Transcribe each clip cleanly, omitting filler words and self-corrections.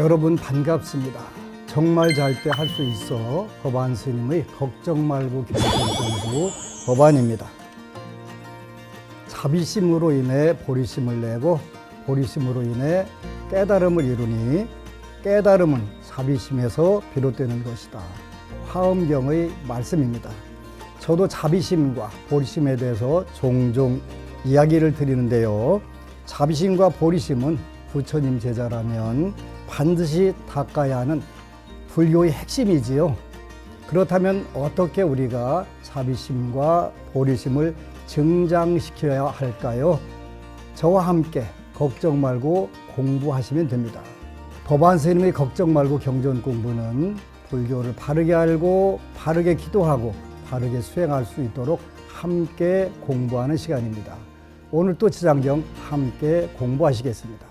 여러분 반갑습니다. 정말 잘 때 할 수 있어 법안 스님의 걱정 말고 경전공부 법안입니다. 자비심으로 인해 보리심을 내고 보리심으로 인해 깨달음을 이루니 깨달음은 자비심에서 비롯되는 것이다. 화엄경의 말씀입니다. 저도 자비심과 보리심에 대해서 종종 이야기를 드리는데요. 자비심과 보리심은 부처님 제자라면 반드시 닦아야 하는 불교의 핵심이지요. 그렇다면 어떻게 우리가 자비심과 보리심을 증장시켜야 할까요? 저와 함께 걱정 말고 공부하시면 됩니다. 법안 스님의 걱정 말고 경전 공부는 불교를 바르게 알고 바르게 기도하고 바르게 수행할 수 있도록 함께 공부하는 시간입니다. 오늘 또 지장경 함께 공부하시겠습니다.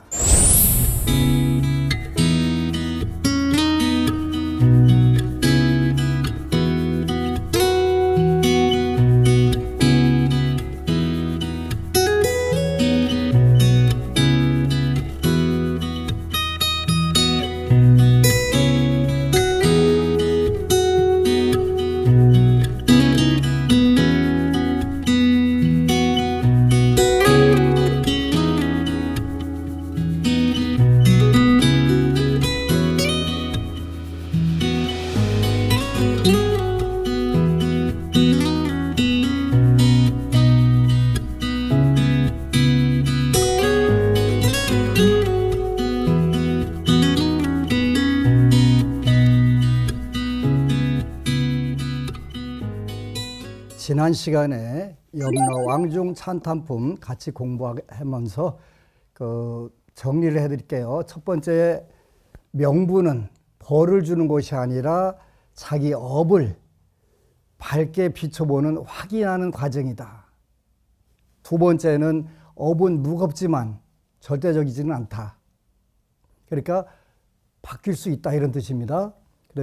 지난 시간에 염라 왕중 찬탄품 같이 공부하면서 정리를 해드릴게요. 첫 번째, 명부는 벌을 주는 것이 아니라 자기 업을 밝게 비춰보는 확인하는 과정이다. 두 번째는 업은 무겁지만 절대적이지는 않다. 그러니까 바뀔 수 있다 이런 뜻입니다.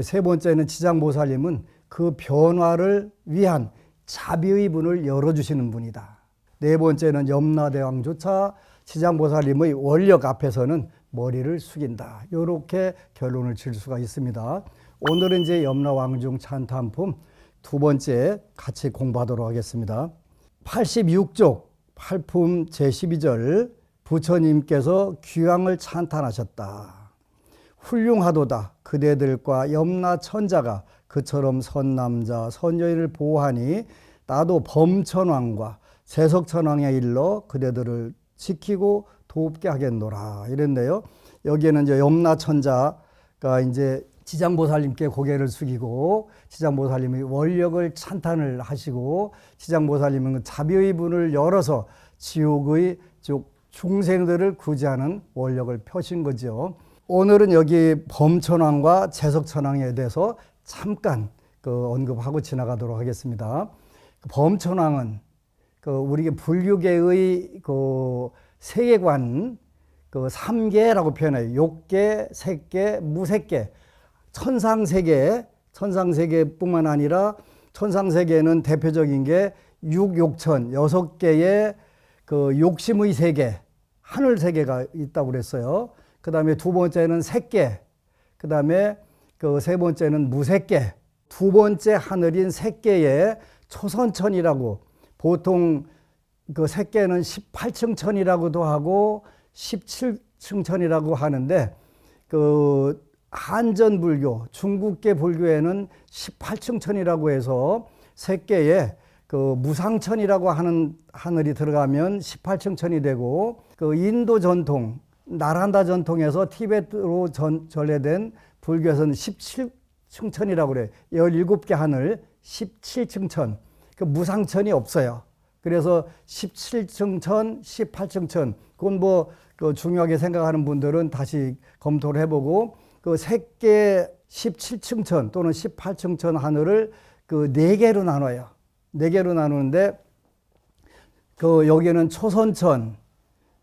세 번째는 지장보살님은 그 변화를 위한 자비의 문을 열어주시는 분이다. 네 번째는 염라대왕조차 지장보살님의 원력 앞에서는 머리를 숙인다. 이렇게 결론을 질 수가 있습니다. 오늘은 이제 염라왕중 찬탄품 두 번째 같이 공부하도록 하겠습니다. 86쪽 8품 제12절 부처님께서 귀왕을 찬탄하셨다. 훌륭하도다. 그대들과 염라천자가 그처럼 선남자 선여인을 보호하니 나도 범천왕과 세석천왕에 일러 그대들을 지키고 돕게 하겠노라 이랬네요. 여기에는 이제 염라천자가 이제 지장보살님께 고개를 숙이고 지장보살님의 원력을 찬탄을 하시고 지장보살님은 자비의 문을 열어서 지옥의 중생들을 구제하는 원력을 펴신 거죠. 오늘은 여기 범천왕과 재석천왕에 대해서 잠깐 언급하고 지나가도록 하겠습니다. 범천왕은 우리 불교계의 세계관 3계라고 표현해요. 욕계, 색계, 무색계, 천상세계뿐만 아니라 천상세계는 대표적인 게 육욕천 6개의 욕심의 세계, 하늘 세계가 있다고 그랬어요. 그 다음에 두 번째는 색계, 그 다음에 세 번째는 무색계, 두 번째 하늘인 색계에 초선천이라고, 보통 색계는 18층 천이라고도 하고 17층 천이라고 하는데 한전불교, 중국계 불교에는 18층 천이라고 해서 색계에 무상천이라고 하는 하늘이 들어가면 18층 천이 되고 인도 전통, 나란다 전통에서 티베트로 전래된 불교에서는 17층 천이라고 그래요. 17개 하늘 17층 천. 무상천이 없어요. 그래서 17층 천, 18층 천. 그건 중요하게 생각하는 분들은 다시 검토를 해보고 색계 17층 천 또는 18층 천 하늘을 4개로 나눠요. 4개로 나누는데 여기에는 초선천,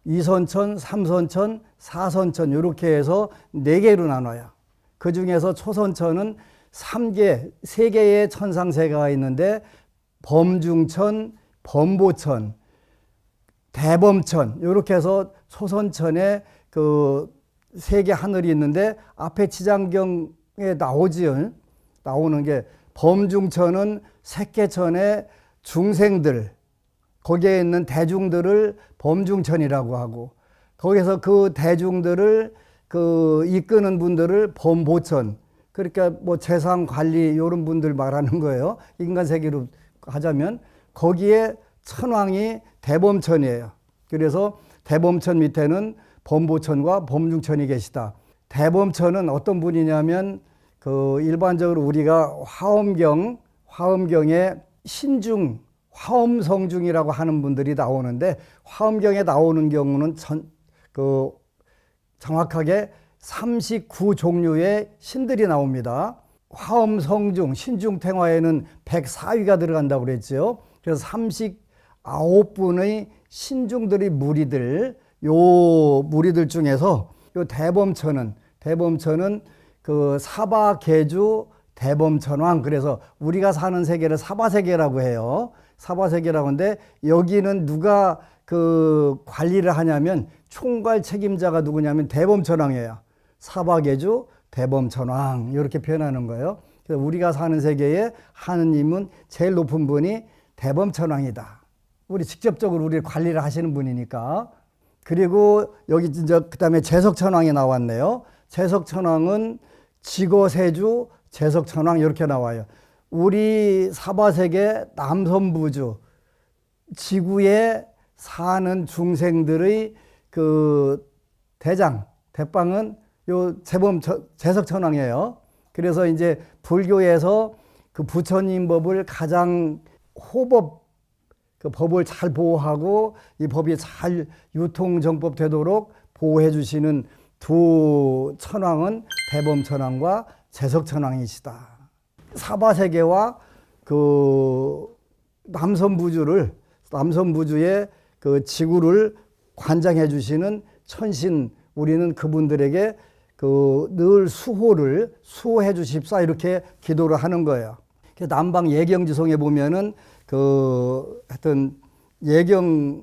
이선천, 삼선천, 사선천 이렇게 해서 4개로 나눠요. 그 중에서 초선천은 3개의 천상세계가 있는데 범중천, 범보천, 대범천 이렇게 해서 초선천에 세계 하늘이 있는데 앞에 지장경에 나오지요. 나오는 게 범중천은 색계천의 중생들, 거기에 있는 대중들을 범중천이라고 하고, 거기서 그 대중들을 이끄는 분들을 범보천, 그러니까 뭐 재상 관리 이런 분들 말하는 거예요. 인간 세계로 하자면 거기에 천왕이 대범천이에요. 그래서 대범천 밑에는 범보천과 범중천이 계시다. 대범천은 어떤 분이냐면 일반적으로 우리가 화엄경에 신중, 화엄성중이라고 하는 분들이 나오는데, 화엄경에 나오는 경우는 정확하게 39종류의 신들이 나옵니다. 화엄성중, 신중탱화에는 104위가 들어간다고 그랬죠. 그래서 39분의 신중들이 무리들, 요 무리들 중에서 요 대범천은 사바계주 대범천왕, 그래서 우리가 사는 세계를 사바세계라고 해요. 사바세계라고 하는데, 여기는 누가 관리를 하냐면 총괄 책임자가 누구냐면 대범천왕이에요. 사바계주 대범천왕, 이렇게 표현하는 거예요. 그래서 우리가 사는 세계에 하느님은 제일 높은 분이 대범천왕이다. 우리 직접적으로 우리 관리를 하시는 분이니까. 그리고 여기 이제 그다음에 제석천왕이 나왔네요. 제석천왕은 지거세주 제석천왕 이렇게 나와요. 우리 사바세계 남선부주 지구에 사는 중생들의 대빵은 요 제석천왕이에요. 그래서 이제 불교에서 부처님 법을 가장 법을 잘 보호하고 이 법이 잘 유통정법되도록 보호해 주시는 두 천왕은 대범천왕과 제석천왕이시다. 사바세계와 남선부주의 지구를 관장해 주시는 천신, 우리는 그분들에게 늘 수호해 주십사, 이렇게 기도를 하는 거예요. 남방 예경지송에 보면은 하여튼 예경의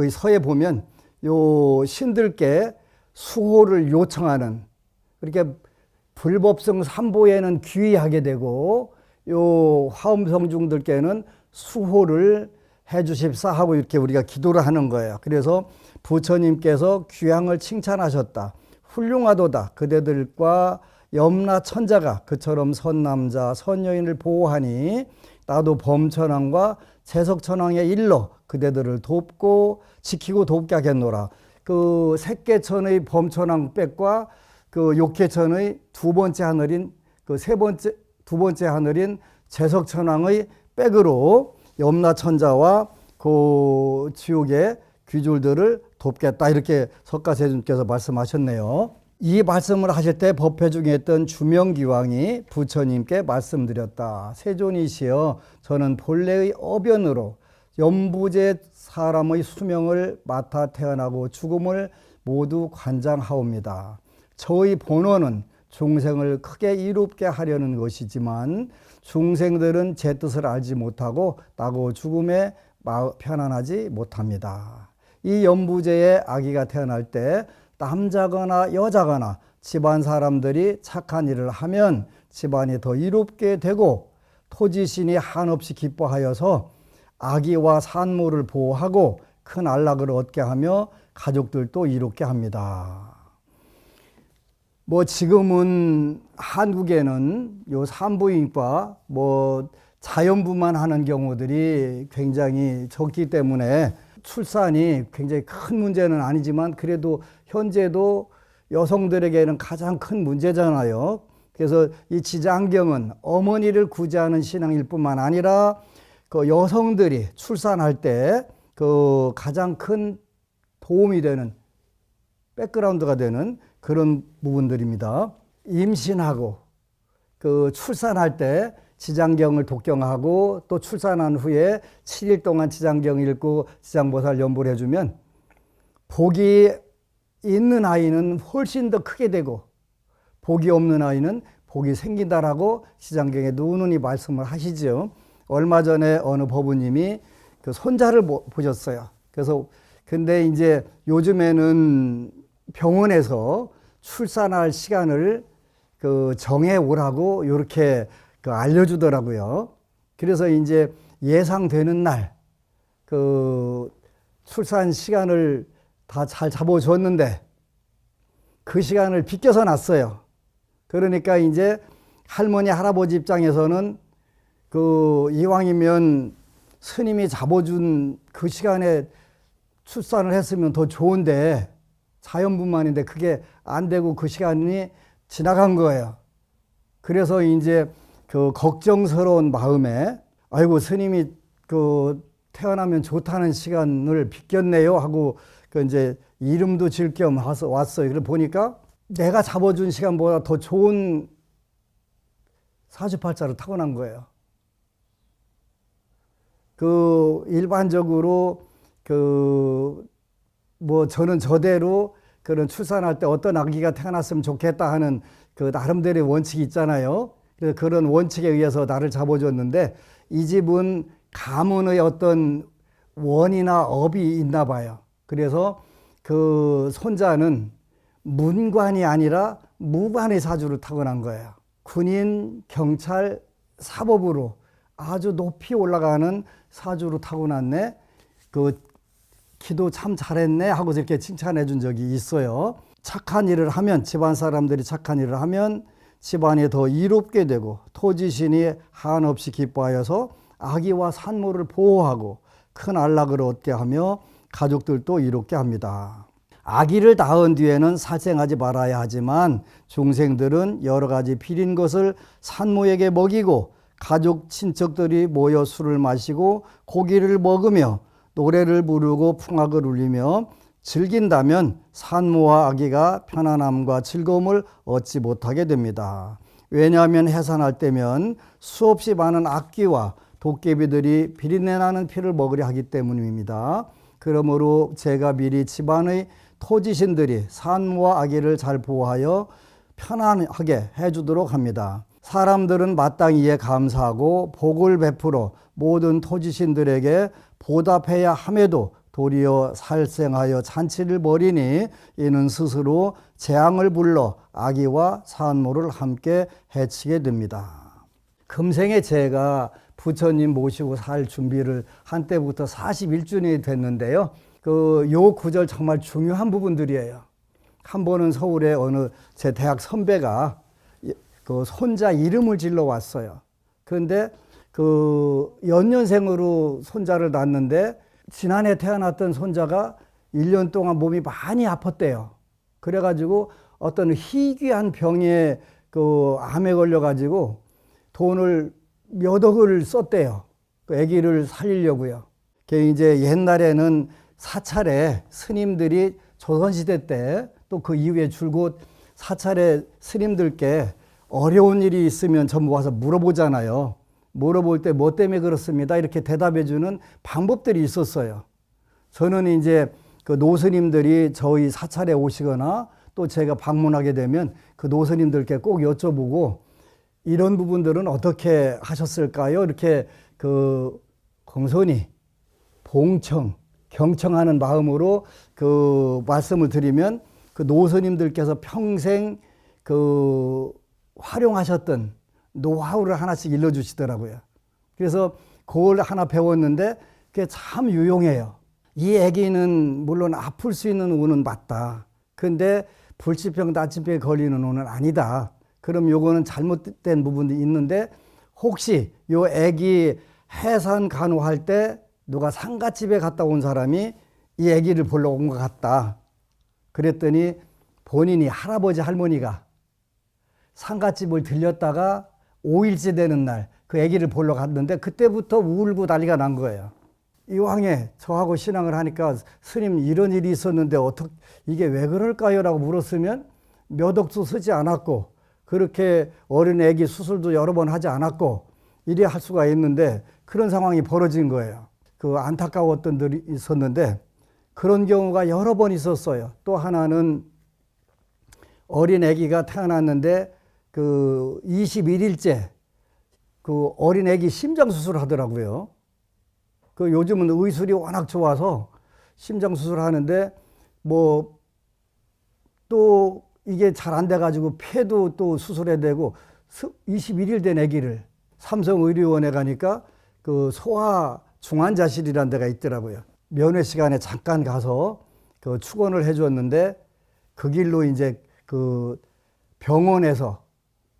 서에 보면 요 신들께 수호를 요청하는, 그렇게 불법성 삼보에는 귀의하게 되고 요 화엄성중들께는 수호를 해 주십사 하고 이렇게 우리가 기도를 하는 거예요. 그래서 부처님께서 귀향을 칭찬하셨다. 훌륭하도다. 그대들과 염라천자가 그처럼 선남자 선여인을 보호하니 나도 범천왕과 제석천왕의 일로 그대들을 돕고 지키고 돕게 하겠노라. 색계천의 범천왕 빽과 욕계천의 두 번째 하늘인 두 번째 하늘인 제석천왕의 빽으로 염라천자와 지옥의 귀졸들을 돕겠다, 이렇게 석가세존께서 말씀하셨네요. 이 말씀을 하실 때 법회 중에 있던 주명기왕이 부처님께 말씀드렸다. 세존이시여, 저는 본래의 어변으로 연부제 사람의 수명을 맡아 태어나고 죽음을 모두 관장하옵니다. 저의 본원은 중생을 크게 이롭게 하려는 것이지만 중생들은 제 뜻을 알지 못하고 나고 죽음에 편안하지 못합니다. 이 연부제의 아기가 태어날 때 남자거나 여자거나 집안 사람들이 착한 일을 하면 집안이 더 이롭게 되고 토지신이 한없이 기뻐하여서 아기와 산모를 보호하고 큰 안락을 얻게 하며 가족들도 이롭게 합니다. 지금은 한국에는 요 산부인과 자연부만 하는 경우들이 굉장히 적기 때문에 출산이 굉장히 큰 문제는 아니지만 그래도 현재도 여성들에게는 가장 큰 문제잖아요. 그래서 이 지장경은 어머니를 구제하는 신앙일 뿐만 아니라 여성들이 출산할 때 가장 큰 도움이 되는 백그라운드가 되는 그런 부분들입니다. 임신하고 출산할 때 지장경을 독경하고 또 출산한 후에 7일 동안 지장경 읽고 지장보살 연보를 해주면 복이 있는 아이는 훨씬 더 크게 되고 복이 없는 아이는 복이 생긴다라고 지장경에 누누이 말씀을 하시죠. 얼마 전에 어느 법우님이 손자를 보셨어요. 그래서 근데 이제 요즘에는 병원에서 출산할 시간을 정해 오라고 이렇게 알려주더라고요. 그래서 이제 예상되는 날 출산 시간을 다 잘 잡아줬는데 그 시간을 비껴서 놨어요. 그러니까 이제 할머니, 할아버지 입장에서는 이왕이면 스님이 잡아준 그 시간에 출산을 했으면 더 좋은데 자연분만인데 그게 안 되고 그 시간이 지나간 거예요. 그래서 이제 걱정스러운 마음에 아이고 스님이 태어나면 좋다는 시간을 비꼈네요 하고 이제 이름도 질 겸 왔어요. 그래 보니까 내가 잡아준 시간보다 더 좋은 사주팔자를 타고난 거예요. 일반적으로 저는 저대로 그런 출산할 때 어떤 아기가 태어났으면 좋겠다 하는 나름대로의 원칙이 있잖아요. 그래서 그런 원칙에 의해서 나를 잡아줬는데 이 집은 가문의 어떤 원이나 업이 있나 봐요. 그래서 손자는 문관이 아니라 무관의 사주를 타고난 거예요. 군인, 경찰, 사법으로 아주 높이 올라가는 사주로 타고났네. 기도 참 잘했네 하고 이렇게 칭찬해 준 적이 있어요. 착한 일을 하면, 집안 사람들이 착한 일을 하면 집안이 더 이롭게 되고 토지신이 한없이 기뻐하여서 아기와 산모를 보호하고 큰 안락을 얻게 하며 가족들도 이롭게 합니다. 아기를 낳은 뒤에는 살생하지 말아야 하지만 중생들은 여러 가지 비린 것을 산모에게 먹이고 가족 친척들이 모여 술을 마시고 고기를 먹으며 노래를 부르고 풍악을 울리며 즐긴다면 산모와 아기가 편안함과 즐거움을 얻지 못하게 됩니다. 왜냐하면 해산할 때면 수없이 많은 악귀와 도깨비들이 비린내 나는 피를 먹으려 하기 때문입니다. 그러므로 제가 미리 집안의 토지신들이 산모와 아기를 잘 보호하여 편안하게 해주도록 합니다. 사람들은 마땅히 이에 감사하고 복을 베풀어 모든 토지신들에게 보답해야 함에도 도리어 살생하여 잔치를 벌이니 이는 스스로 재앙을 불러 아기와 산모를 함께 해치게 됩니다. 금생에 제가 부처님 모시고 살 준비를 한 때부터 41주년이 됐는데요. 요 구절 정말 중요한 부분들이에요. 한 번은 서울에 어느 제 대학 선배가 손자 이름을 질러 왔어요. 그런데 연년생으로 손자를 낳았는데 지난해 태어났던 손자가 1년 동안 몸이 많이 아팠대요. 그래가지고 어떤 희귀한 병에 암에 걸려가지고 돈을 몇 억을 썼대요. 아기를 살리려고요. 이제 옛날에는 사찰에 스님들이 조선시대 때 또 그 이후에 줄곧 사찰에 스님들께 어려운 일이 있으면 전부 와서 물어보잖아요. 물어볼 때 뭐 때문에 그렇습니다 이렇게 대답해 주는 방법들이 있었어요. 저는 이제 노스님들이 저희 사찰에 오시거나 또 제가 방문하게 되면 노스님들께 꼭 여쭤보고 이런 부분들은 어떻게 하셨을까요? 이렇게 공손히 봉청, 경청하는 마음으로 말씀을 드리면 노스님들께서 평생 활용하셨던 노하우를 하나씩 일러주시더라고요. 그래서 그걸 하나 배웠는데 그게 참 유용해요. 이 아기는 물론 아플 수 있는 운은 맞다. 근데 불치병, 나치병에 걸리는 운은 아니다. 그럼 요거는 잘못된 부분도 있는데 혹시 요 아기 해산 간호할 때 누가 상갓집에 갔다 온 사람이 이 아기를 보러 온 것 같다. 그랬더니 본인이 할아버지 할머니가 상갓집을 들렸다가 5일째 되는 날 그 아기를 보러 갔는데 그때부터 울고 난리가 난 거예요. 이왕에 저하고 신앙을 하니까 스님 이런 일이 있었는데 이게 왜 그럴까요? 라고 물었으면 몇 억도 쓰지 않았고 그렇게 어린 아기 수술도 여러 번 하지 않았고 이래 할 수가 있는데 그런 상황이 벌어진 거예요. 안타까웠던 일이 있었는데 그런 경우가 여러 번 있었어요. 또 하나는 어린 아기가 태어났는데 21일째 어린 아기 심장 수술을 하더라고요. 요즘은 의술이 워낙 좋아서 심장 수술을 하는데 또 이게 잘 안 돼가지고 폐도 또 수술해야 되고 21일 된 아기를 삼성의료원에 가니까 그 소아 중환자실이라는 데가 있더라고요. 면회 시간에 잠깐 가서 그 축원을 해줬는데 그 길로 이제 그 병원에서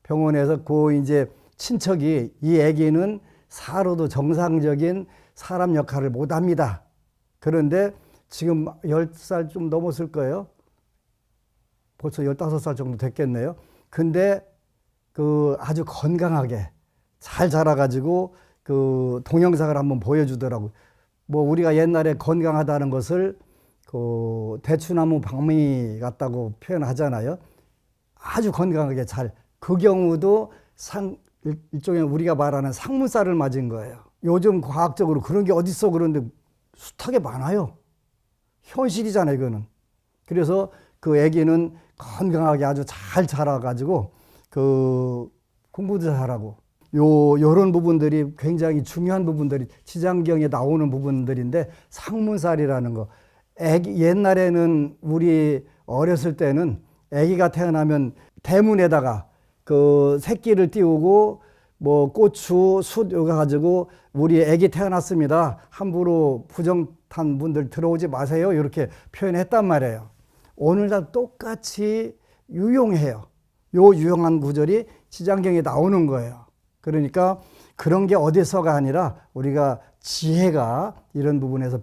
그 이제 친척이 이 아기는 살아도 정상적인 사람 역할을 못 합니다. 그런데 지금 10살 좀 넘었을 거예요. 벌써 15살 정도 됐겠네요. 근데 그 아주 건강하게 잘 자라가지고 그 동영상을 한번 보여주더라고요. 뭐 우리가 옛날에 건강하다는 것을 그 대추나무 방미 같다고 표현하잖아요. 아주 건강하게 그 경우도 일종의 우리가 말하는 상문살을 맞은 거예요. 요즘 과학적으로 그런 게 어딨어 그런데 숱하게 많아요. 현실이잖아요, 이거는. 그래서 그 아기는 건강하게 아주 잘 자라가지고 그 공부도 잘하고 요런 부분들이 굉장히 중요한 부분들이 지장경에 나오는 부분들인데 상문살이라는 거. 옛날에는 우리 어렸을 때는 아기가 태어나면 대문에다가 그 새끼를 띄우고 뭐 고추, 숯 이거 가지고 우리 아기 태어났습니다. 함부로 부정탄 분들 들어오지 마세요. 이렇게 표현했단 말이에요. 오늘날 똑같이 유용해요. 요 유용한 구절이 지장경에 나오는 거예요. 그러니까 그런 게 어디서가 아니라 우리가 지혜가 이런 부분에서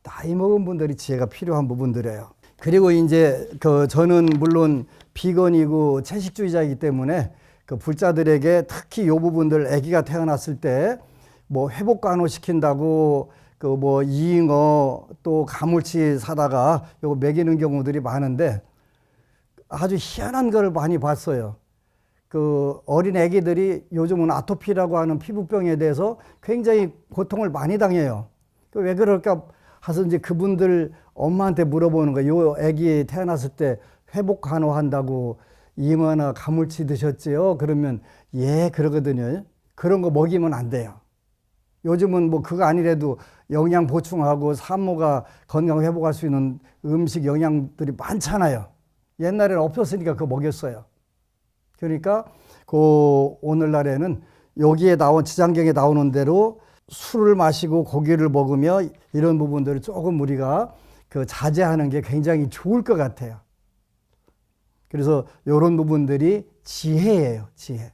나이 먹은 분들이 지혜가 필요한 부분들이에요. 그리고 이제 저는 물론 비건이고 채식주의자이기 때문에 그 불자들에게 특히 요 부분들 아기가 태어났을 때 뭐 회복 간호 시킨다고 그 뭐 잉어 또 가물치 사다가 요거 먹이는 경우들이 많은데 아주 희한한 걸 많이 봤어요. 그 어린 아기들이 요즘은 아토피라고 하는 피부병에 대해서 굉장히 고통을 많이 당해요. 왜 그럴까 해서 이제 그분들 엄마한테 물어보는 거예요. 요 아기 태어났을 때 회복 간호한다고 잉어나 가물치 드셨지요? 그러면 예, 그러거든요. 그런 거 먹이면 안 돼요. 요즘은 뭐 그거 아니래도 영양 보충하고 산모가 건강 회복할 수 있는 음식 영양들이 많잖아요. 옛날에는 없었으니까 그거 먹였어요. 그러니까 오늘날에는 여기에 지장경에 나오는 대로 술을 마시고 고기를 먹으며 이런 부분들을 조금 우리가 자제하는 게 굉장히 좋을 것 같아요. 그래서 이런 부분들이 지혜예요, 지혜.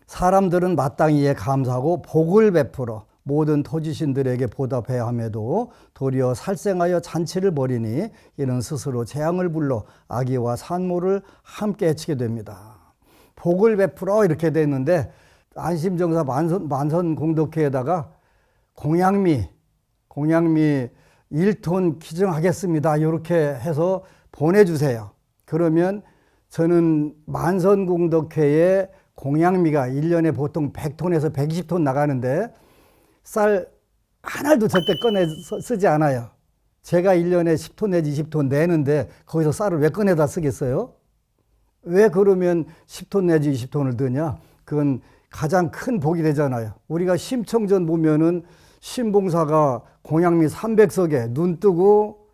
사람들은 마땅히 이에 감사하고 복을 베풀어 모든 토지신들에게 보답해야 함에도 도리어 살생하여 잔치를 벌이니 이는 스스로 재앙을 불러 아기와 산모를 함께 해치게 됩니다. 복을 베풀어 이렇게 돼 있는데 안심정사 만선 공덕회에다가 공양미 1톤 기증하겠습니다. 이렇게 해서 보내주세요. 그러면 저는 만선공덕회에 공양미가 1년에 보통 100톤에서 120톤 나가는데 쌀 하나도 절대 꺼내서 쓰지 않아요. 제가 1년에 10톤 내지 20톤 내는데 거기서 쌀을 왜 꺼내다 쓰겠어요? 왜 그러면 10톤 내지 20톤을 드냐? 그건 가장 큰 복이 되잖아요. 우리가 심청전 보면은 신봉사가 공양미 300석에 눈 뜨고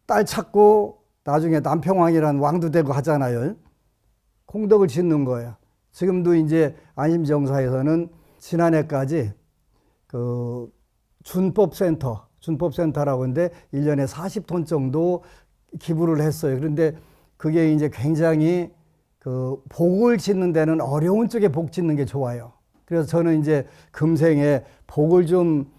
딸 찾고 나중에 남평왕이라는 왕도 되고 하잖아요. 공덕을 짓는 거예요. 지금도 이제 안심정사에서는 지난해까지 그 준법센터라고 하는데 1년에 40톤 정도 기부를 했어요. 그런데 그게 이제 굉장히 그 복을 짓는 데는 어려운 쪽에 복 짓는 게 좋아요. 그래서 저는 이제 금생에 복을 좀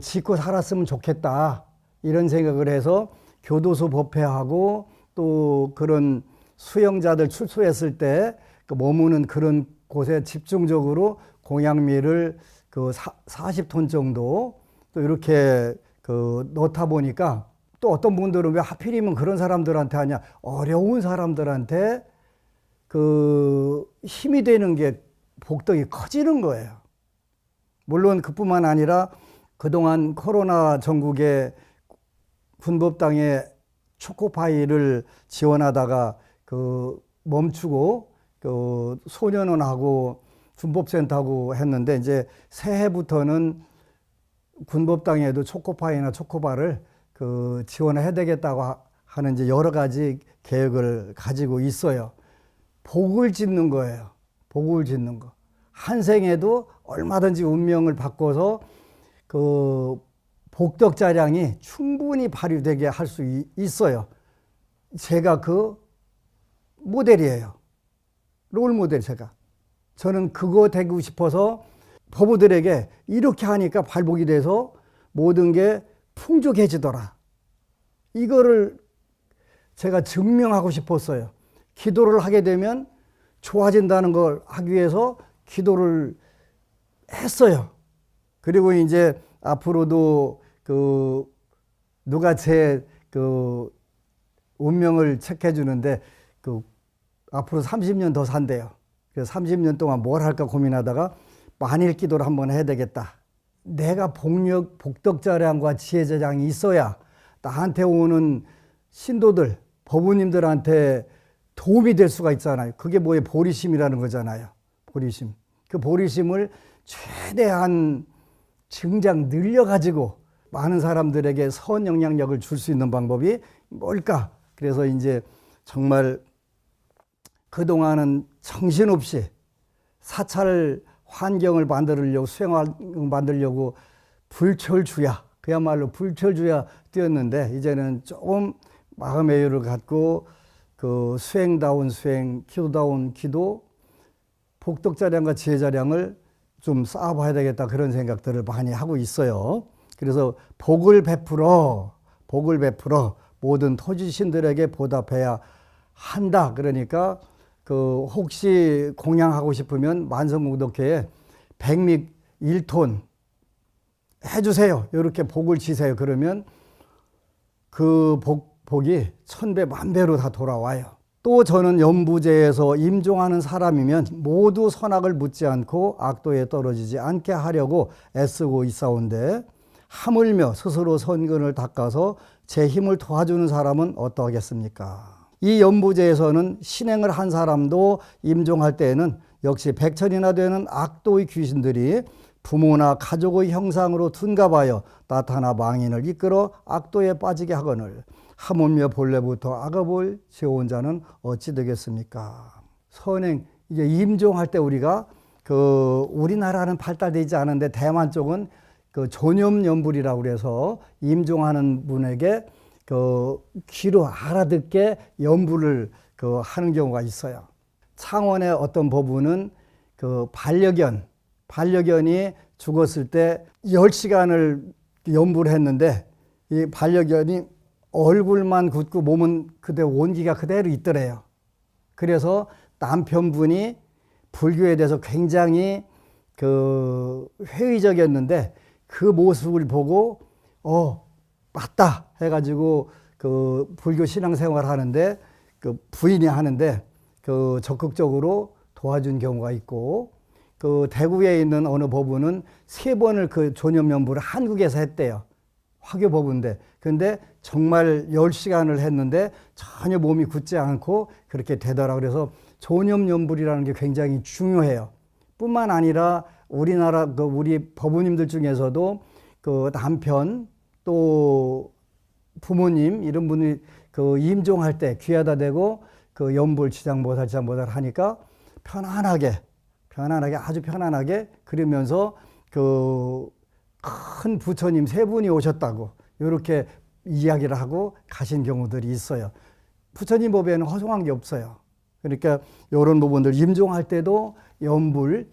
짓고 살았으면 좋겠다. 이런 생각을 해서 교도소 법회하고 또 그런 수영자들 출소했을 때 머무는 그런 곳에 집중적으로 공양미를 40톤 정도 또 이렇게 넣다 보니까 또 어떤 분들은 왜 하필이면 그런 사람들한테 하냐. 어려운 사람들한테 힘이 되는 게 복덕이 커지는 거예요. 물론 그뿐만 아니라 그동안 코로나 전국에 군법당에 초코파이를 지원하다가 멈추고 소년원하고 준법센터하고 했는데 이제 새해부터는 군법당에도 초코파이나 초코바를 그 지원을 해야 되겠다고 하는 이제 여러 가지 계획을 가지고 있어요. 복을 짓는 거예요. 복을 짓는 거. 한 생에도 얼마든지 운명을 바꿔서 그 복덕자량이 충분히 발휘되게 할 수 있어요. 제가 그 모델이에요. 롤 모델 제가. 저는 그거 되고 싶어서 법우들에게 이렇게 하니까 발복이 돼서 모든 게 풍족해지더라. 이거를 제가 증명하고 싶었어요. 기도를 하게 되면 좋아진다는 걸 하기 위해서 기도를 했어요. 그리고 이제 앞으로도 그 누가 제 그 운명을 체크해 주는데 그 앞으로 30년 더 산대요. 그래서 30년 동안 뭘 할까 고민하다가 만일 기도를 한번 해야 되겠다. 내가 복덕자량과 지혜자량이 있어야 나한테 오는 신도들, 법우님들한테 도움이 될 수가 있잖아요. 그게 뭐예요? 보리심이라는 거잖아요. 보리심. 그 보리심을 최대한 증장 늘려가지고 많은 사람들에게 선 영향력을 줄 수 있는 방법이 뭘까? 그래서 이제 정말 그동안은 정신없이 사찰 환경을 만들려고 수행을 만들려고 불철주야, 그야말로 불철주야 뛰었는데 이제는 조금 마음의 여유를 갖고 그 수행다운 수행, 기도다운 기도, 복덕자량과 지혜자량을 좀 쌓아봐야 되겠다 그런 생각들을 많이 하고 있어요. 그래서 복을 베풀어 모든 토지신들에게 보답해야 한다. 그러니까 그 혹시 공양하고 싶으면 만성공덕회에 백미 1톤 해주세요. 이렇게 복을 지세요. 그러면 그 복이 1000배 만배로 다 돌아와요. 또 저는 연부제에서 임종하는 사람이면 모두 선악을 묻지 않고 악도에 떨어지지 않게 하려고 애쓰고 있사온데 하물며 스스로 선근을 닦아서 제 힘을 도와주는 사람은 어떠하겠습니까? 이 연부제에서는 신행을 한 사람도 임종할 때에는 역시 100천이나 되는 악도의 귀신들이 부모나 가족의 형상으로 둔갑하여 나타나 망인을 이끌어 악도에 빠지게 하거늘 하물며 본래부터 악업을 지어온 자는 어찌 되겠습니까? 선행, 이제 임종할 때 우리가 우리나라는 발달되지 않은데 대만 쪽은 그 존염연불이라고 그래서 임종하는 분에게 귀로 알아듣게 연불을 하는 경우가 있어요. 창원의 어떤 법우는 반려견이 죽었을 때 10시간을 연불을 했는데 이 반려견이 얼굴만 굳고 몸은 그대로 온기가 그대로 있더래요. 그래서 남편분이 불교에 대해서 굉장히 회의적이었는데 그 모습을 보고 맞다 해가지고 불교 신앙생활 하는데 부인이 하는데 적극적으로 도와준 경우가 있고 대구에 있는 어느 법우는 3번을 존염연불을 한국에서 했대요. 화교 법우인데 근데 정말 10시간을 했는데 전혀 몸이 굳지 않고 그렇게 되더라. 그래서 존염연불이라는 게 굉장히 중요해요. 뿐만 아니라 우리나라 우리 법우님들 중에서도 남편 또 부모님 이런 분이 임종할 때 귀하다 대고 연불 지장보살 하니까 편안하게 아주 편안하게 그러면서 큰 부처님 3분이 오셨다고 이렇게 이야기를 하고 가신 경우들이 있어요. 부처님 법에는 허송한 게 없어요. 그러니까 이런 부분들 임종할 때도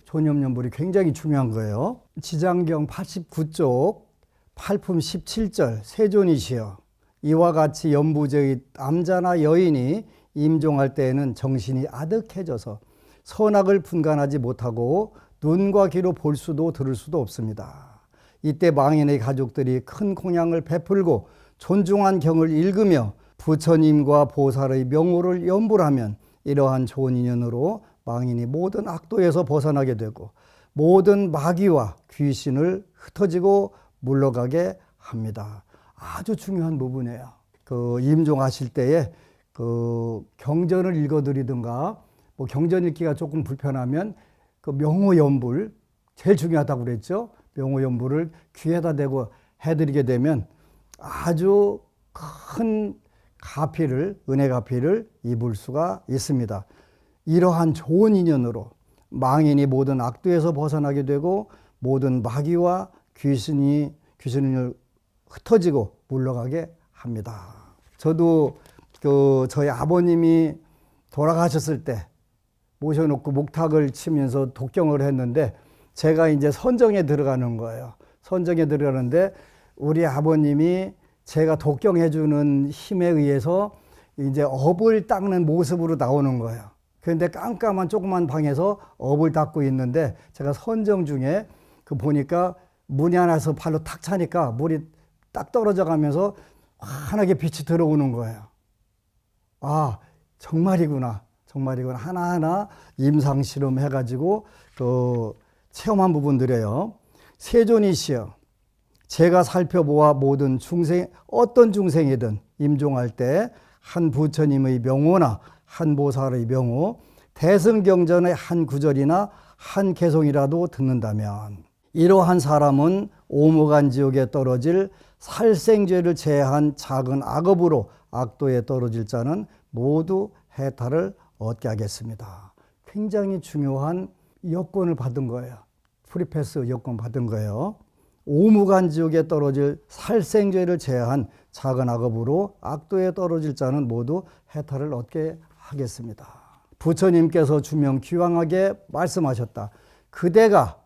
존염연불이 굉장히 중요한 거예요. 지장경 89쪽 8품 17절 세존이시여 이와 같이 연부제의 남자나 여인이 임종할 때에는 정신이 아득해져서 선악을 분간하지 못하고 눈과 귀로 볼 수도 들을 수도 없습니다. 이때 망인의 가족들이 큰 공양을 베풀고 존중한 경을 읽으며 부처님과 보살의 명호를 연불하면 이러한 좋은 인연으로 망인이 모든 악도에서 벗어나게 되고 모든 마귀와 귀신을 흩어지고 물러가게 합니다. 아주 중요한 부분이에요. 임종하실 때에 경전을 읽어드리든가 경전 읽기가 조금 불편하면 명호연불 제일 중요하다고 그랬죠. 명호연불을 귀에다 대고 해드리게 되면 아주 큰 가피를, 은혜 가피를 입을 수가 있습니다. 이러한 좋은 인연으로 망인이 모든 악도에서 벗어나게 되고 모든 마귀와 귀신을 흩어지고 물러가게 합니다. 저도 저희 아버님이 돌아가셨을 때 모셔놓고 목탁을 치면서 독경을 했는데 제가 이제 선정에 들어가는 거예요. 선정에 들어가는데 우리 아버님이 제가 독경해주는 힘에 의해서 이제 업을 닦는 모습으로 나오는 거예요. 그런데 깜깜한 조그만 방에서 업을 닦고 있는데 제가 선정 중에 보니까 문이 하나에서 발로 탁 차니까 물이 딱 떨어져 가면서 환하게 빛이 들어오는 거예요. 아, 정말이구나. 정말이구나. 하나하나 임상 실험해가지고 체험한 부분들이에요. 세존이시여, 제가 살펴보아 모든 중생, 어떤 중생이든 임종할 때 한 부처님의 명호나 한 보살의 명호, 대승경전의 한 구절이나 한 개송이라도 듣는다면 이러한 사람은 오무간 지옥에 떨어질 살생죄를 제한 작은 악업으로 악도에 떨어질 자는 모두 해탈을 얻게 하겠습니다. 굉장히 중요한 여권을 받은 거예요. 프리패스 여권 받은 거예요. 오무간 지옥에 떨어질 살생죄를 제한 작은 악업으로 악도에 떨어질 자는 모두 해탈을 얻게 하겠습니다. 부처님께서 주명 귀왕하게 말씀하셨다. 그대가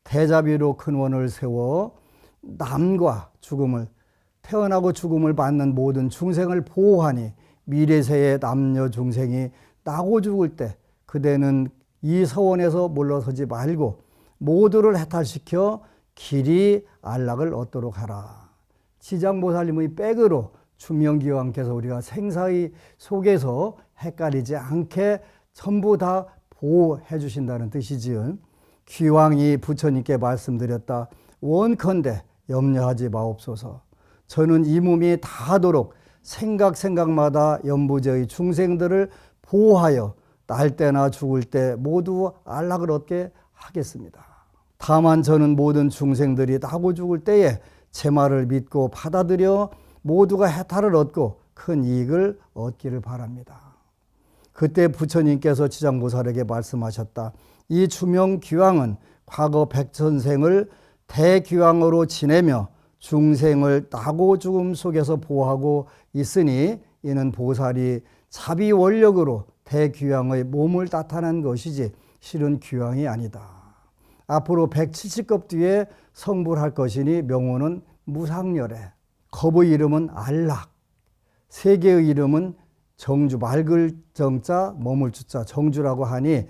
대자비로 큰 원을 세워 남과 죽음을, 태어나고 죽음을 받는 모든 중생을 보호하니 미래세의 남녀 중생이 나고 죽을 때 그대는 이 서원에서 물러서지 말고 모두를 해탈시켜 길이 안락을 얻도록 하라. 지장보살님의 백으로 주명기왕께서 우리가 생사의 속에서 헷갈리지 않게 전부 다 보호해 주신다는 뜻이지요. 귀왕이 부처님께 말씀드렸다. 원컨대 염려하지 마옵소서. 저는 이 몸이 다하도록 생각마다 연부제의 중생들을 보호하여 날 때나 죽을 때 모두 안락을 얻게 하겠습니다. 다만 저는 모든 중생들이 나고 죽을 때에 제 말을 믿고 받아들여 모두가 해탈을 얻고 큰 이익을 얻기를 바랍니다. 그때 부처님께서 지장보살에게 말씀하셨다. 이 주명귀왕은 과거 백선생을 대귀왕으로 지내며 중생을 나고 죽음 속에서 보호하고 있으니 이는 보살이 자비원력으로 대귀왕의 몸을 나타낸 것이지 실은 귀왕이 아니다. 앞으로 170급 뒤에 성불할 것이니 명호는 무상열애, 겁의 이름은 안락, 세계의 이름은 정주, 맑을 정자, 머물 주자, 정주라고 하니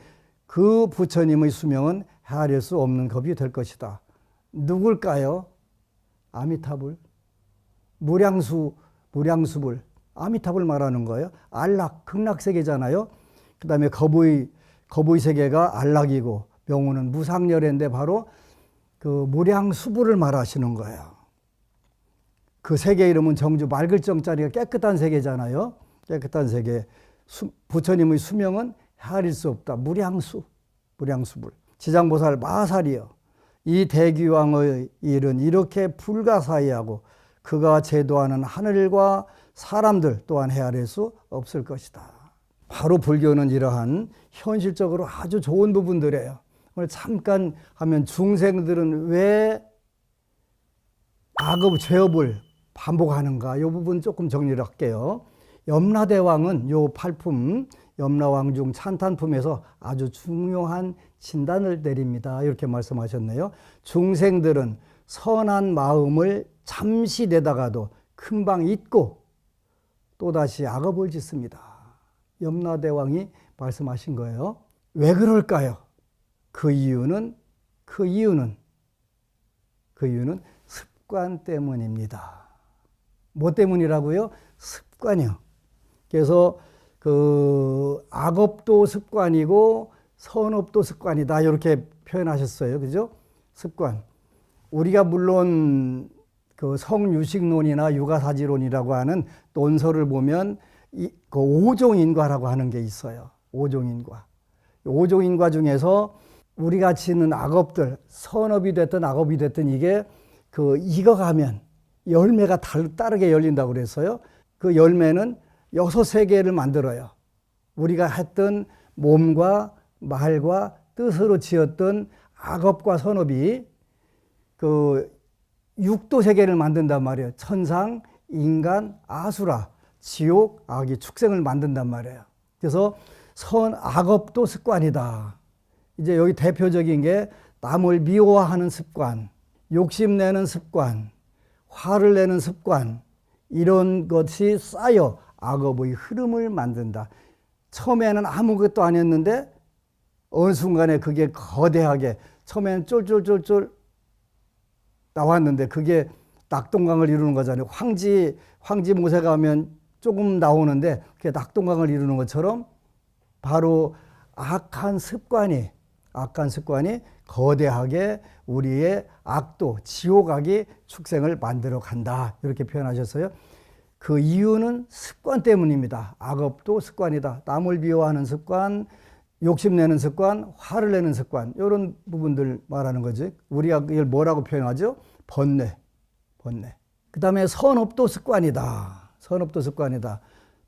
그 부처님의 수명은 헤아릴 수 없는 겁이 될 것이다. 누굴까요? 아미타불, 무량수불, 아미타불 말하는 거예요. 안락, 극락세계잖아요. 그 다음에 겁의 세계가 안락이고 명호는 무상열애인데 바로 그 무량수불을 말하시는 거예요. 그 세계 이름은 정주, 맑을 정자리가 깨끗한 세계잖아요. 깨끗한 세계. 부처님의 수명은 헤아릴 수 없다. 무량수불. 지장보살 마살이여. 이 대귀왕의 일은 이렇게 불가사의하고 그가 제도하는 하늘과 사람들 또한 헤아릴 수 없을 것이다. 바로 불교는 이러한 현실적으로 아주 좋은 부분들이에요. 오늘 잠깐 하면 중생들은 왜 악업, 죄업을 반복하는가? 이 부분 조금 정리를 할게요. 염라대왕은 요 8품 염라왕 중 찬탄품에서 아주 중요한 진단을 내립니다. 이렇게 말씀하셨네요. 중생들은 선한 마음을 잠시 내다가도 금방 잊고 또다시 악업을 짓습니다. 염라대왕이 말씀하신 거예요. 왜 그럴까요? 그 이유는 습관 때문입니다. 뭐 때문이라고요? 습관이요. 그래서 그 악업도 습관이고 선업도 습관이다 이렇게 표현하셨어요. 그죠? 습관. 우리가 물론 그 성유식론이나 육아사지론이라고 하는 논설을 보면 그 오종인과라고 하는 게 있어요. 오종인과. 오종인과 중에서 우리가 짓는 악업들, 선업이 됐든 악업이 됐든 이게 그 익어가면 열매가 다르게 열린다고 그랬어요. 그 열매는 6세계를 만들어요. 우리가 했던 몸과 말과 뜻으로 지었던 악업과 선업이 그 6도 세계를 만든단 말이에요. 천상, 인간, 아수라, 지옥, 악이 축생을 만든단 말이에요. 그래서 악업도 습관이다. 이제 여기 대표적인 게 남을 미워하는 습관, 욕심내는 습관, 화를 내는 습관, 이런 것이 쌓여 악업의 흐름을 만든다. 처음에는 아무것도 아니었는데 어느 순간에 그게 거대하게, 처음에는 쫄쫄쫄쫄 나왔는데 그게 낙동강을 이루는 거잖아요. 황지 모세가 하면 조금 나오는데 그게 낙동강을 이루는 것처럼 바로 악한 습관이 거대하게 우리의 악도, 지옥악이 축생을 만들어 간다. 이렇게 표현하셨어요. 그 이유는 습관 때문입니다. 악업도 습관이다. 남을 미워하는 습관, 욕심내는 습관, 화를 내는 습관, 이런 부분들 말하는 거지. 우리가 이걸 뭐라고 표현하죠? 번뇌. 그 다음에 선업도 습관이다.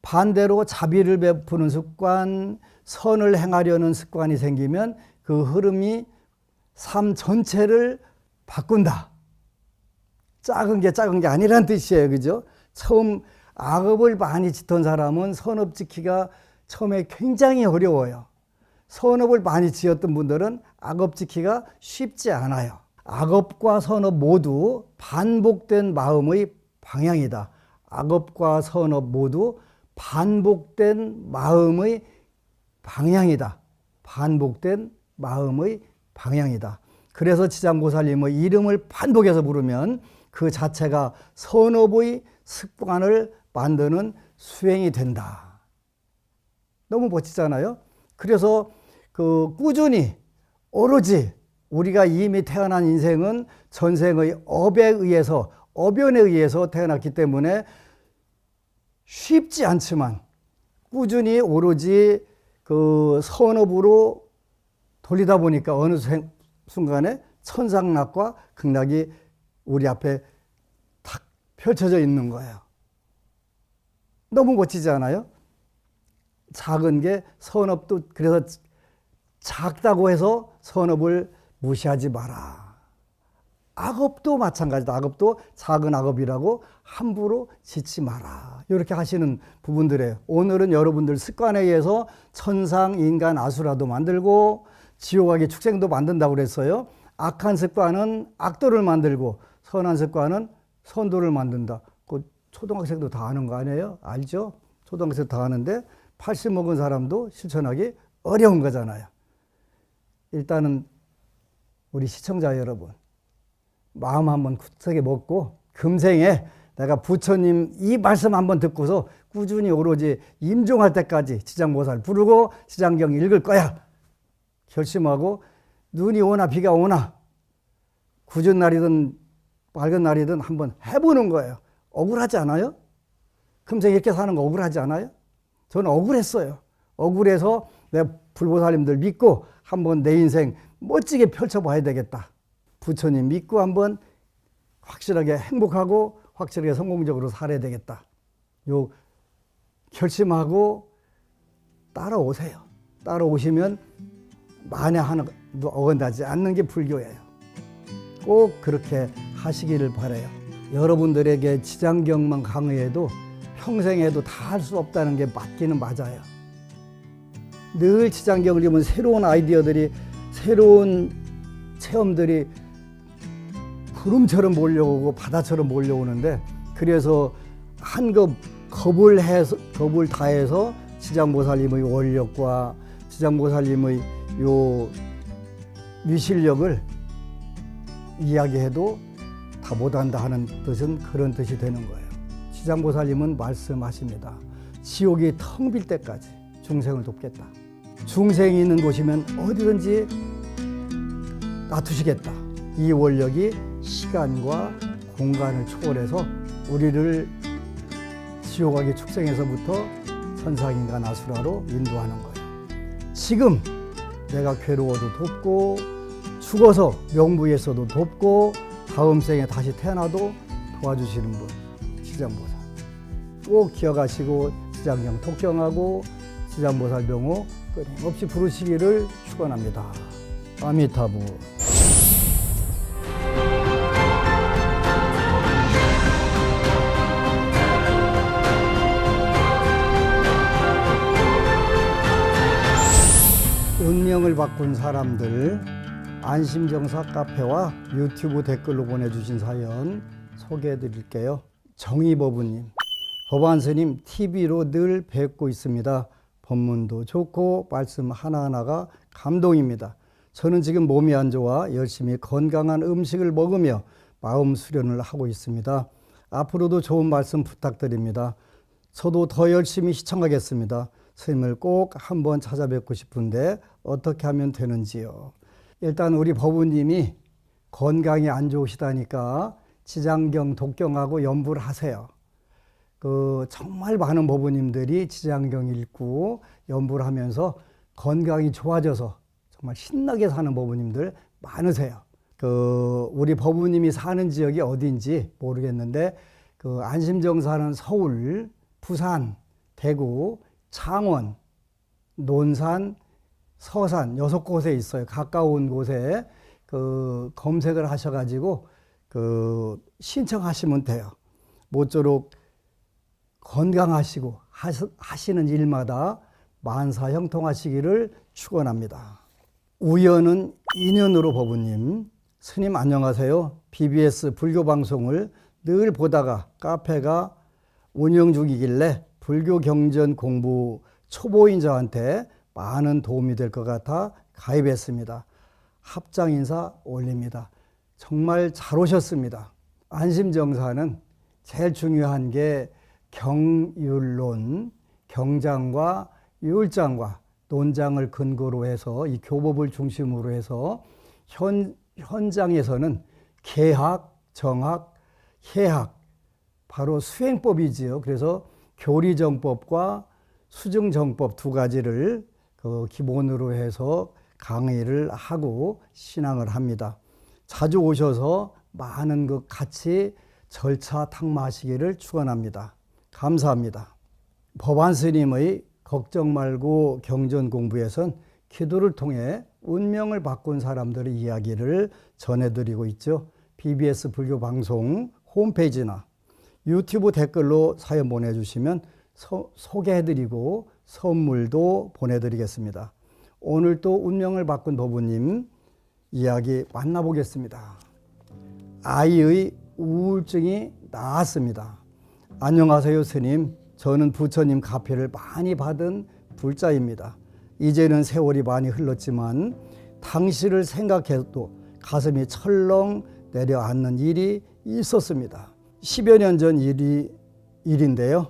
반대로 자비를 베푸는 습관, 선을 행하려는 습관이 생기면 그 흐름이 삶 전체를 바꾼다. 작은 게 아니란 뜻이에요. 그죠? 처음 악업을 많이 짓던 사람은 선업 지키기가 처음에 굉장히 어려워요. 선업을 많이 지었던 분들은 악업 지키기가 쉽지 않아요. 악업과 선업 모두 반복된 마음의 방향이다. 악업과 선업 모두 반복된 마음의 방향이다. 그래서 지장보살님의 이름을 반복해서 부르면 그 자체가 선업의 습관을 만드는 수행이 된다. 너무 멋지잖아요. 그래서 그 꾸준히 오로지 우리가 이미 태어난 인생은 전생의 업연에 의해서 태어났기 때문에 쉽지 않지만 꾸준히 오로지 그 선업으로 돌리다 보니까 어느 순간에 천상락과 극락이 우리 앞에 탁 펼쳐져 있는 거예요. 너무 멋지지 않아요? 작은 게 선업도, 그래서 작다고 해서 선업을 무시하지 마라. 악업도 마찬가지다. 악업도 작은 악업이라고 함부로 짓지 마라. 이렇게 하시는 부분들이에요. 오늘은 여러분들 습관에 의해서 천상, 인간, 아수라도 만들고 지옥악의 축생도 만든다고 그랬어요. 악한 습관은 악도를 만들고 선한 습관은 선도를 만든다. 그 초등학생도 다 아는 거 아니에요? 알죠? 초등학생 다 아는데 80 먹은 사람도 실천하기 어려운 거잖아요. 일단은 우리 시청자 여러분, 마음 한번 굳세게 먹고 금생에 내가 부처님 이 말씀 한번 듣고서 꾸준히 오로지 임종할 때까지 지장보살 부르고 지장경 읽을 거야 결심하고, 눈이 오나 비가 오나 굳은 날이든 밝은 날이든 한번 해보는 거예요. 억울하지 않아요? 금생 이렇게 사는 거 억울하지 않아요? 저는 억울했어요. 억울해서 내 불보살님들 믿고 한번 내 인생 멋지게 펼쳐봐야 되겠다. 부처님 믿고 한번 확실하게 행복하고 확실하게 성공적으로 살아야 되겠다. 요 결심하고 따라오세요. 따라오시면 만에 하나도 어긋나지 않는 게 불교예요. 꼭 그렇게 하시기를 바라요. 여러분들에게 지장경만 강의해도 평생에도 다 할 수 없다는 게 맞기는 맞아요. 늘 지장경을 읽으면 새로운 아이디어들이, 새로운 체험들이 구름처럼 몰려오고 바다처럼 몰려오는데, 그래서 한급 겁을 다해서 지장보살님의 원력과 지장보살님의 요 위실력을 이야기해도 다 못한다 하는 뜻은 그런 뜻이 되는 거예요. 지장보살님은 말씀하십니다. 지옥이 텅 빌 때까지 중생을 돕겠다. 중생이 있는 곳이면 어디든지 놔두시겠다. 이 원력이 시간과 공간을 초월해서 우리를 지옥악의 축생에서부터 천상인간 아수라로 인도하는 거예요. 지금 내가 괴로워도 돕고, 죽어서 명부에서도 돕고, 다음 생에 다시 태어나도 도와주시는 분, 지장보살. 꼭 기억하시고 지장경 독경하고 지장보살 명호 끊임없이 부르시기를 축원합니다. 아미타부. 운명을 바꾼 사람들, 안심정사 카페와 유튜브 댓글로 보내주신 사연 소개해 드릴게요. 정의법우님, 법안스님 TV로 늘 뵙고 있습니다. 법문도 좋고 말씀 하나하나가 감동입니다. 저는 지금 몸이 안 좋아 열심히 건강한 음식을 먹으며 마음 수련을 하고 있습니다. 앞으로도 좋은 말씀 부탁드립니다. 저도 더 열심히 시청하겠습니다. 스님을 꼭 한번 찾아뵙고 싶은데 어떻게 하면 되는지요? 일단 우리 법우님이 건강이 안 좋으시다니까 지장경 독경하고 연부를 하세요. 정말 많은 법우님들이 지장경 읽고 연부를 하면서 건강이 좋아져서 정말 신나게 사는 법우님들 많으세요. 우리 법우님이 사는 지역이 어딘지 모르겠는데 안심정사는 서울, 부산, 대구, 창원, 논산, 서산 6곳에 있어요. 가까운 곳에 검색을 하셔가지고 신청하시면 돼요. 모쪼록 건강하시고 하시는 일마다 만사 형통하시기를 축원합니다. 우연은 인연으로 법우님, 스님 안녕하세요. BBS 불교 방송을 늘 보다가 카페가 운영 중이길래 불교 경전 공부 초보인 저한테 많은 도움이 될 것 같아 가입했습니다. 합장 인사 올립니다. 정말 잘 오셨습니다. 안심정사는 제일 중요한 게 경율론, 경장과 율장과 논장을 근거로 해서 이 교법을 중심으로 해서 현장에서는 계학, 정학, 해학, 바로 수행법이지요. 그래서 교리정법과 수증정법 두 가지를 기본으로 해서 강의를 하고 신앙을 합니다. 자주 오셔서 많은 것 같이 절차 탁마하시기를 축원합니다. 감사합니다. 법안스님의 걱정 말고 경전 공부에선 기도를 통해 운명을 바꾼 사람들의 이야기를 전해드리고 있죠. BBS 불교 방송 홈페이지나 유튜브 댓글로 사연 보내주시면 소개해드리고 선물도 보내드리겠습니다. 오늘 또 운명을 바꾼 법우님 이야기 만나보겠습니다. 아이의 우울증이 나았습니다. 안녕하세요 스님. 저는 부처님 가피를 많이 받은 불자입니다. 이제는 세월이 많이 흘렀지만 당시를 생각해도 가슴이 철렁 내려앉는 일이 있었습니다. 10여 년 전 일인데요.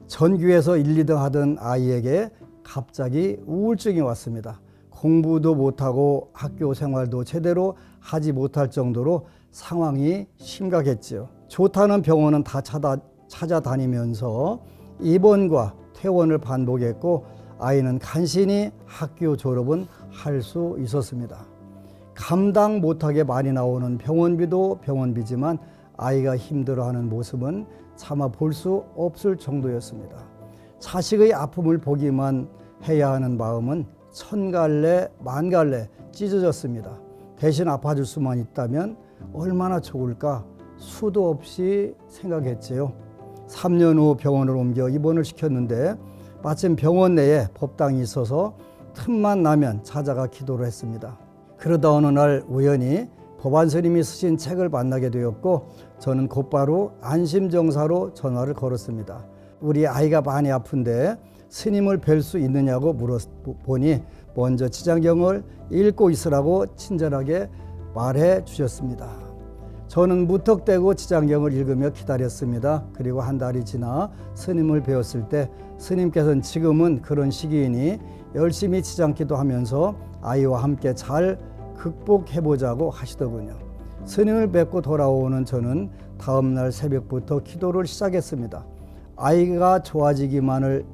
전교에서 1, 2등 하던 아이에게 갑자기 우울증이 왔습니다. 공부도 못하고 학교 생활도 제대로 하지 못할 정도로 상황이 심각했지요. 좋다는 병원은 다 찾아다니면서 입원과 퇴원을 반복했고 아이는 간신히 학교 졸업은 할 수 있었습니다. 감당 못하게 많이 나오는 병원비도 병원비지만 아이가 힘들어하는 모습은 차마 볼 수 없을 정도였습니다. 자식의 아픔을 보기만 해야 하는 마음은 천갈래 만갈래 찢어졌습니다. 대신 아파줄 수만 있다면 얼마나 좋을까 수도 없이 생각했지요. 3년 후 병원을 옮겨 입원을 시켰는데 마침 병원 내에 법당이 있어서 틈만 나면 찾아가 기도를 했습니다. 그러다 어느 날 우연히 법안스님이 쓰신 책을 만나게 되었고 저는 곧바로 안심정사로 전화를 걸었습니다. 우리 아이가 많이 아픈데 스님을 뵐 수 있느냐고 물어보니 먼저 지장경을 읽고 있으라고 친절하게 말해 주셨습니다. 저는 무턱대고 지장경을 읽으며 기다렸습니다. 그리고 한 달이 지나 스님을 뵈었을 때 스님께서는 지금은 그런 시기이니 열심히 지장기도 하면서 아이와 함께 잘 극복해보자고 하시더군요. 스님을 뵙고 돌아오는 저는 다음날 새벽부터 기도를 시작했습니다. 아이가 좋아지기만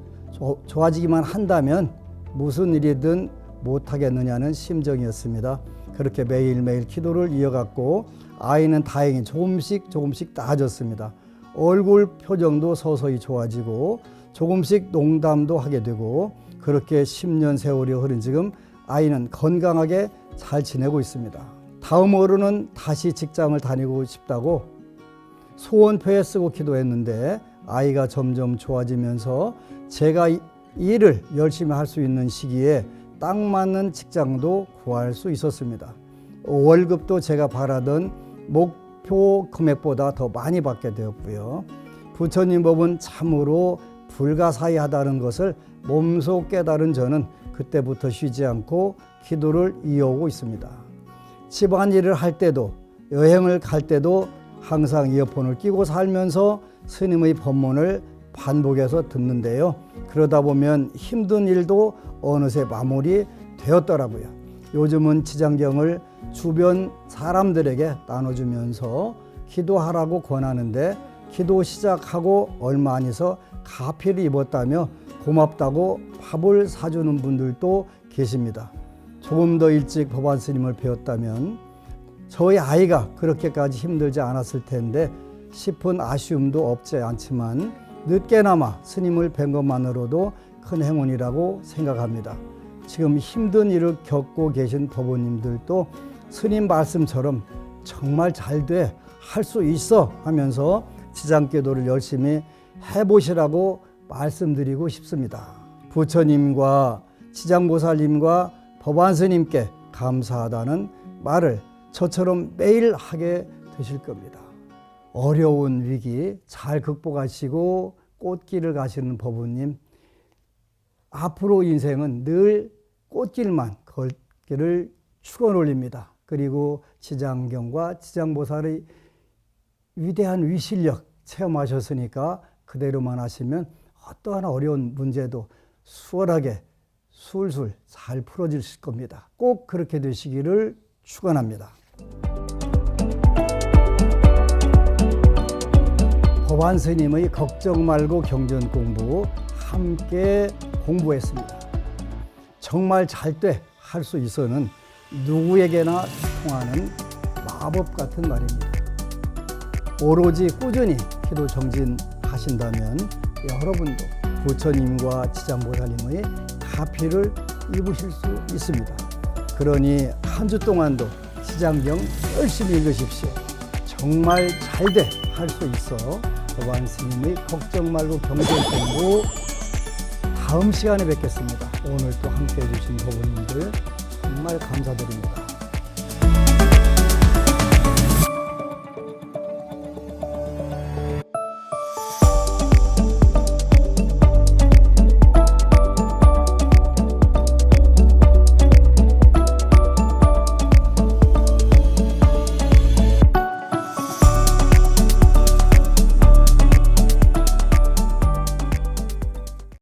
한다면 무슨 일이든 못하겠느냐는 심정이었습니다. 그렇게 매일매일 기도를 이어갔고 아이는 다행히 조금씩 나아졌습니다. 얼굴 표정도 서서히 좋아지고 조금씩 농담도 하게 되고 그렇게 10년 세월이 흐른 지금 아이는 건강하게 잘 지내고 있습니다. 다음으로는 다시 직장을 다니고 싶다고 소원표에 쓰고 기도했는데 아이가 점점 좋아지면서 제가 일을 열심히 할 수 있는 시기에 딱 맞는 직장도 구할 수 있었습니다. 월급도 제가 바라던 목표 금액보다 더 많이 받게 되었고요. 부처님 법은 참으로 불가사의하다는 것을 몸소 깨달은 저는 그때부터 쉬지 않고 기도를 이어오고 있습니다. 집안일을 할 때도 여행을 갈 때도 항상 이어폰을 끼고 살면서 스님의 법문을 반복해서 듣는데요. 그러다 보면 힘든 일도 어느새 마무리 되었더라고요. 요즘은 지장경을 주변 사람들에게 나눠주면서 기도하라고 권하는데 기도 시작하고 얼마 안 있어 가피를 입었다며 고맙다고 밥을 사주는 분들도 계십니다. 조금 더 일찍 법안 스님을 배웠다면 저희 아이가 그렇게까지 힘들지 않았을 텐데 싶은 아쉬움도 없지 않지만 늦게나마 스님을 뵌 것만으로도 큰 행운이라고 생각합니다. 지금 힘든 일을 겪고 계신 법원님들도 스님 말씀처럼 정말 잘 돼, 할 수 있어 하면서 지장기도를 열심히 해보시라고 말씀드리고 싶습니다. 부처님과 지장보살님과 법안스님께 감사하다는 말을 저처럼 매일 하게 되실 겁니다. 어려운 위기 잘 극복하시고 꽃길을 가시는 법우님, 앞으로 인생은 늘 꽃길만 걷기를 축원 올립니다. 그리고 지장경과 지장보살의 위대한 위실력 체험하셨으니까 그대로만 하시면 어떠한 어려운 문제도 수월하게 술술 잘 풀어질 겁니다. 꼭 그렇게 되시기를 축원합니다. 법안 스님의 걱정 말고 경전 공부 함께 공부했습니다. 정말 잘 돼 할 수 있어는 누구에게나 통하는 마법 같은 말입니다. 오로지 꾸준히 기도 정진하신다면 여러분도 부처님과 지장보살님의 가피를 입으실 수 있습니다. 그러니 한 주 동안도 지장경 열심히 읽으십시오. 정말 잘 돼 할 수 있어 법안 스님의 걱정 말고 경전 공부 다음 시간에 뵙겠습니다. 오늘 또 함께 해주신 법원님들 정말 감사드립니다.